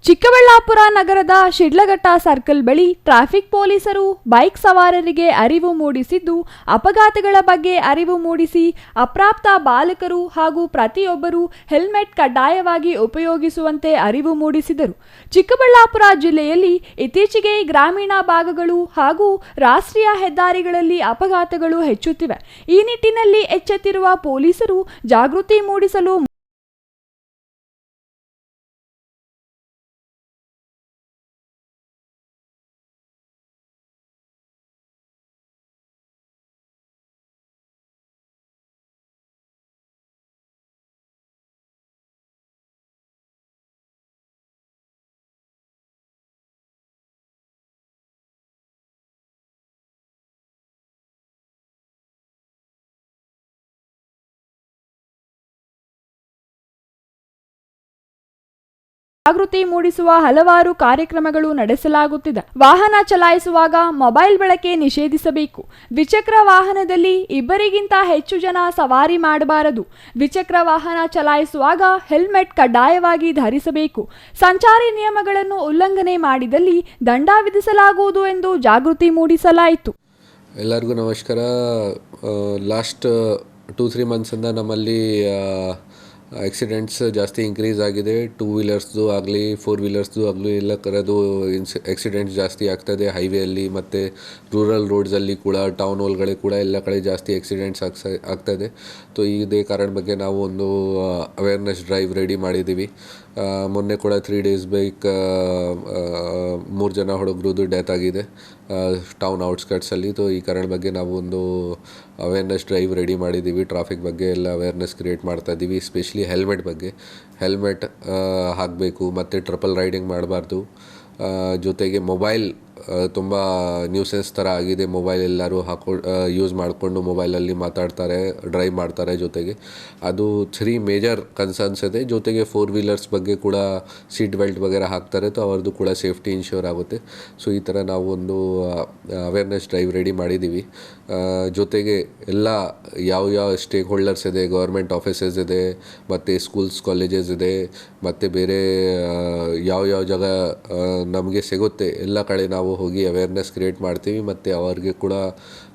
ಚಿಕ್ಕಬಳ್ಳಾಪುರ ನಗರದ ಶಿಡ್ಲಘಟ್ಟ ಸರ್ಕಲ್ ಬಳಿ ಟ್ರಾಫಿಕ್ ಪೊಲೀಸರು ಬೈಕ್ ಸವಾರರಿಗೆ ಅರಿವು ಮೂಡಿಸಿದ್ದು, ಅಪಘಾತಗಳ ಬಗ್ಗೆ ಅರಿವು ಮೂಡಿಸಿ ಅಪ್ರಾಪ್ತ ಬಾಲಕರು ಹಾಗೂ ಪ್ರತಿಯೊಬ್ಬರು ಹೆಲ್ಮೆಟ್ ಕಡ್ಡಾಯವಾಗಿ ಉಪಯೋಗಿಸುವಂತೆ ಅರಿವು ಮೂಡಿಸಿದರು. ಚಿಕ್ಕಬಳ್ಳಾಪುರ ಜಿಲ್ಲೆಯಲ್ಲಿ ಇತ್ತೀಚೆಗೆ ಗ್ರಾಮೀಣ ಭಾಗಗಳು ಹಾಗೂ ರಾಷ್ಟ್ರೀಯ ಹೆದ್ದಾರಿಗಳಲ್ಲಿ ಅಪಘಾತಗಳು ಹೆಚ್ಚುತ್ತಿವೆ. ಈ ನಿಟ್ಟಿನಲ್ಲಿ ಎಚ್ಚೆತ್ತಿರುವ ಪೊಲೀಸರು ಜಾಗೃತಿ ಮೂಡಿಸಲು ಜಾಗೃತಿ ಮೂಡಿಸುವ ಹಲವಾರು ಕಾರ್ಯಕ್ರಮಗಳು ನಡೆಸಲಾಗುತ್ತಿದೆ. ವಾಹನ ಚಲಾಯಿಸುವಾಗ ಮೊಬೈಲ್ ಬಳಕೆ ನಿಷೇಧಿಸಬೇಕು. ದ್ವಿಚಕ್ರ ವಾಹನದಲ್ಲಿ ಇಬ್ಬರಿಗಿಂತ ಹೆಚ್ಚು ಜನ ಸವಾರಿ ಮಾಡಬಾರದು. ದ್ವಿಚಕ್ರ ವಾಹನ ಚಲಾಯಿಸುವಾಗ ಹೆಲ್ಮೆಟ್ ಕಡ್ಡಾಯವಾಗಿ ಧರಿಸಬೇಕು. ಸಂಚಾರಿ ನಿಯಮಗಳನ್ನು ಉಲ್ಲಂಘನೆ ಮಾಡಿದಲ್ಲಿ ದಂಡ ವಿಧಿಸಲಾಗುವುದು ಎಂದು ಜಾಗೃತಿ ಮೂಡಿಸಲಾಯಿತು. ಎಲ್ಲರಿಗೂ ನಮಸ್ಕಾರ. ಲಾಸ್ಟ್ 2-3 ಮಂತ್ಸಿಂದ ನಮ್ಮಲ್ಲಿ ಆಕ್ಸಿಡೆಂಟ್ಸ್ ಜಾಸ್ತಿ ಇನ್ಕ್ರೀಸ್ ಆಗಿದೆ. 2 ವೀಲರ್ಸ್ದು ಆಗಲಿ 4 ವೀಲರ್ಸ್ದು ಆಗಲಿ ಎಲ್ಲ ಥರದ್ದು ಆಕ್ಸಿಡೆಂಟ್ಸ್ ಜಾಸ್ತಿ ಆಗ್ತದೆ. ಹೈವೇಯಲ್ಲಿ ಮತ್ತು ರೂರಲ್ ರೋಡ್ಸಲ್ಲಿ ಕೂಡ, ಟೌನ್ ಹಾಲ್ಗಳಿಗೆ ಕೂಡ ಎಲ್ಲ ಕಡೆ ಜಾಸ್ತಿ ಆಕ್ಸಿಡೆಂಟ್ಸ್ ಆಗ್ತದೆ. ಇದೇ ಕಾರಣ ಬಗ್ಗೆ ನಾವು ಒಂದು ಅವೇರ್ನೆಸ್ ಡ್ರೈವ್ ರೆಡಿ ಮಾಡಿದ್ದೀವಿ. ಮೊನ್ನೆ ಕೂಡ 3 days ಬೈಕ್ 3 ಜನ ಹುಡುಗರದ್ದು ಡೆತ್ ಆಗಿದೆ ಟೌನ್ ಔಟ್ಸ್ಕಟ್ಸಲ್ಲಿ. ಈ ಕಾರಣ ಬಗ್ಗೆ ನಾವು ಒಂದು ಅವೇರ್ನೆಸ್ ಡ್ರೈವ್ ರೆಡಿ ಮಾಡಿದ್ದೀವಿ. ಟ್ರಾಫಿಕ್ ಬಗ್ಗೆ ಎಲ್ಲ ಅವೇರ್ನೆಸ್ ಕ್ರಿಯೇಟ್ ಮಾಡ್ತಾ ಇದ್ದೀವಿ. ಎಸ್ಪೆಷಲಿ ಹೆಲ್ಮೆಟ್ ಬಗ್ಗೆ. ಹೆಲ್ಮೆಟ್ ಹಾಕಬೇಕು ಮತ್ತು ಟ್ರಿಪಲ್ ರೈಡಿಂಗ್ ಮಾಡಬಾರ್ದು. ಜೊತೆಗೆ ಮೊಬೈಲ್ ತುಂಬ ನ್ಯೂಸೆನ್ಸ್ ಥರ ಆಗಿದೆ. ಮೊಬೈಲ್ ಎಲ್ಲರೂ ಯೂಸ್ ಮಾಡಿಕೊಂಡು ಮೊಬೈಲಲ್ಲಿ ಮಾತಾಡ್ತಾರೆ, ಡ್ರೈವ್ ಮಾಡ್ತಾರೆ. ಜೊತೆಗೆ ಅದು 3 ಮೇಜರ್ ಕನ್ಸರ್ನ್ಸ್ ಇದೆ. ಜೊತೆಗೆ 4 ವೀಲರ್ಸ್ ಬಗ್ಗೆ ಕೂಡ ಸೀಟ್ ಬೆಲ್ಟ್ ವಗೇರೆ ಹಾಕ್ತಾರೆ, ಅವ್ರದ್ದು ಕೂಡ ಸೇಫ್ಟಿ ಇನ್ಶ್ಯೂರ್ ಆಗುತ್ತೆ. ಈ ಥರ ನಾವು ಒಂದು ಅವೇರ್ನೆಸ್ ಡ್ರೈವ್ ರೆಡಿ ಮಾಡಿದ್ದೀವಿ. ಜೊತೆಗೆ ಎಲ್ಲ ಯಾವ ಸ್ಟೇಕ್ ಹೋಲ್ಡರ್ಸ್ ಇದೆ, ಗೌರ್ಮೆಂಟ್ ಆಫೀಸಸ್ ಇದೆ, ಮತ್ತು ಸ್ಕೂಲ್ಸ್ ಕಾಲೇಜಸ್ ಇದೆ, ಮತ್ತು ಬೇರೆ ಯಾವ ಜಾಗ ನಮಗೆ ಸಿಗುತ್ತೆ ಎಲ್ಲ ಕಡೆ ನಾವು ಹೋಗಿ ಅವೇರ್ನೆಸ್ ಕ್ರಿಯೇಟ್ ಮಾಡ್ತೀವಿ ಮತ್ತು ಅವರಿಗೆ ಕೂಡ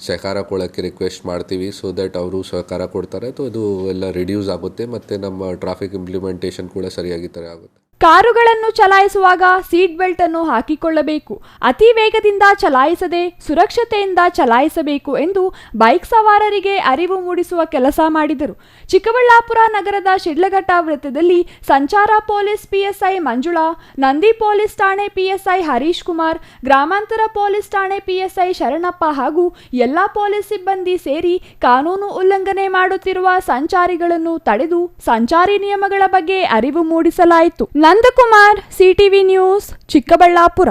ಸಹಕಾರ ಕೊಡೋಕ್ಕೆ ರಿಕ್ವೆಸ್ಟ್ ಮಾಡ್ತೀವಿ. ಸೊ ದ್ಯಾಟ್ ಅವರು ಸಹಕಾರ ಕೊಡ್ತಾರೆ. ಅದು ಎಲ್ಲ ರಿಡ್ಯೂಸ್ ಆಗುತ್ತೆ ಮತ್ತು ನಮ್ಮ ಟ್ರಾಫಿಕ್ ಇಂಪ್ಲಿಮೆಂಟೇಷನ್ ಕೂಡ ಸರಿಯಾಗಿ ಥರ ಆಗುತ್ತೆ. ಕಾರುಗಳನ್ನು ಚಲಾಯಿಸುವಾಗ ಸೀಟ್ ಬೆಲ್ಟ್ ಅನ್ನು ಹಾಕಿಕೊಳ್ಳಬೇಕು. ಅತಿ ವೇಗದಿಂದ ಚಲಾಯಿಸದೆ ಸುರಕ್ಷತೆಯಿಂದ ಚಲಾಯಿಸಬೇಕು ಎಂದು ಬೈಕ್ ಸವಾರರಿಗೆ ಅರಿವು ಮೂಡಿಸುವ ಕೆಲಸ ಮಾಡಿದರು. ಚಿಕ್ಕಬಳ್ಳಾಪುರ ನಗರದ ಶಿಡ್ಲಘಟ್ಟ ವೃತ್ತದಲ್ಲಿ ಸಂಚಾರ police PSI Manjula, Nandi police ಠಾಣೆ ಪಿಎಸ್ಐ ಹರೀಶ್ ಕುಮಾರ್, ಗ್ರಾಮಾಂತರ ಪೊಲೀಸ್ ಠಾಣೆ ಪಿಎಸ್ಐ ಶರಣಪ್ಪ ಹಾಗೂ ಎಲ್ಲಾ ಪೊಲೀಸ್ ಸಿಬ್ಬಂದಿ ಸೇರಿ ಕಾನೂನು ಉಲ್ಲಂಘನೆ ಮಾಡುತ್ತಿರುವ ಸಂಚಾರಿಗಳನ್ನು ತಡೆದು ಸಂಚಾರಿ ನಿಯಮಗಳ ಬಗ್ಗೆ ಅರಿವು ಮೂಡಿಸಲಾಯಿತು. Nandakumar, CTV news, Chikkaballapur.